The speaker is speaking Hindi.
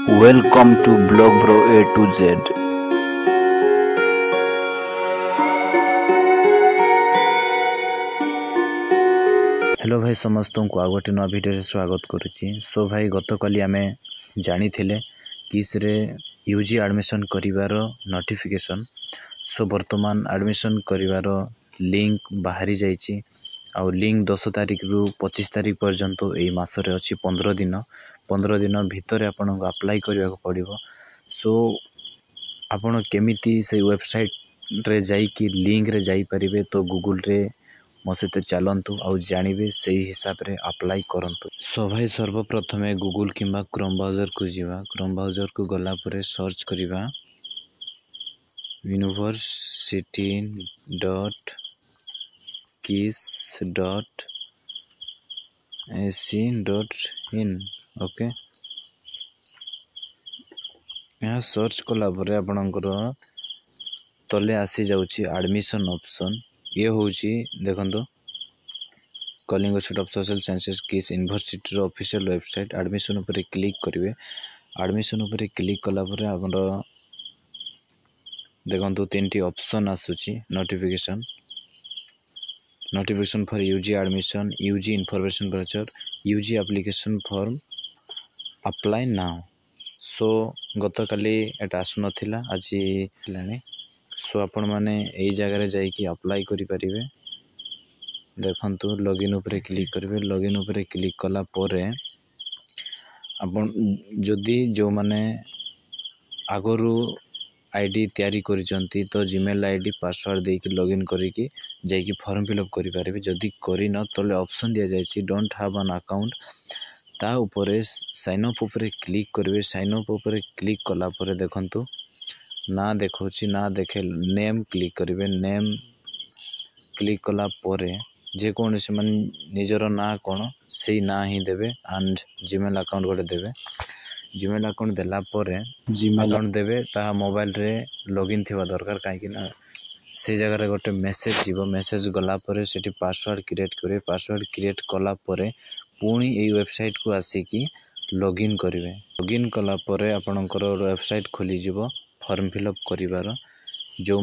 Welcome to Blog Bro A to Z। Hello भाई समस्त को आ गोटे नुआ भिडियो स्वागत करुच्ची। सो भाई गतकाली आमे जानी थिले किस रे यूजी एडमिशन करिवार नोटिफिकेशन। सो वर्तमान एडमिशन करिवार लिंक बाहरी जाइची आउ लिंक 10 तारिख रु 25 तारिख पर्यंत एई मासरे अछि 15 दिन भितर आपन अप्लाई करिया पड़िबो। सो आपन केमिति से वेबसाइट रे जाई कि लिंक रे जाई परिबे तो गूगल रे मो सहित चलतु आउ जानवे से हिसाब रे अप्लाई करंतु। सो भाई सर्वप्रथमे गूगल किंबा क्रोम ब्राउजर को जीवा। क्रोम ब्राउजर को गला परे सर्च करिबा university.kiss.ac.in। ओके यहाँ सर्च कला परे आपनकर तले आसी जाउची एडमिशन ऑप्शन। ये होची देखंतो Kalinga state of social sciences किस यूनिवर्सिटी रो ऑफिशियल वेबसाइट। एडमिशन ऊपर क्लिक करिवे। एडमिशन ऊपर क्लिक कला परे आपन देखंतो तीनटी ऑप्शन आसुची notification for UG admission, UG information brochure, UG application form apply now. So गतकाली एटा आसु नथिला आज लाने। सो आपण माने एई जगह रे जाई कि अप्लाई करि परिबे। देखंतु लॉगिन ऊपर क्लिक करिवे। लॉगिन ऊपर क्लिक कला परे आपण जदी जो माने आगरु आईडी तैयारी करिसंती तो जीमेल आईडी पासवर्ड दे कि लॉगिन करी कि जाई कि फॉर्म फिलअप करि परिबे। जदी करि न तले ऑप्शन दिया जायछि डोंट हैव एन अकाउंट। ता ऊपर साइन अप ऊपर क्लिक करिवे। साइन अप ऊपर क्लिक कला परे देखंतु ना देखौछि ना देखे नेम क्लिक करिवे। नेम क्लिक कला परे जे कोन से मन निजर ना कोन सेही ना ही देबे एंड जीमेल अकाउंट गोटे देबे। जीमेल अकाउंट देला परे जीमेल अकाउंट देबे ता मोबाइल रे लॉगिन थिबा दरकार काहे कि ना से जगह रे गोटे मेसेज जीवो। मेसेज गला परे सेठी पासवर्ड क्रिएट करिवे। पासवर्ड क्रिएट कला परे पुणी एई वेबसाइट को आसी कि लॉगिन करिवे। लॉगिन कला परे आपनकर वेबसाइट खोली जीवो फॉर्म फिलअप करिवार। जो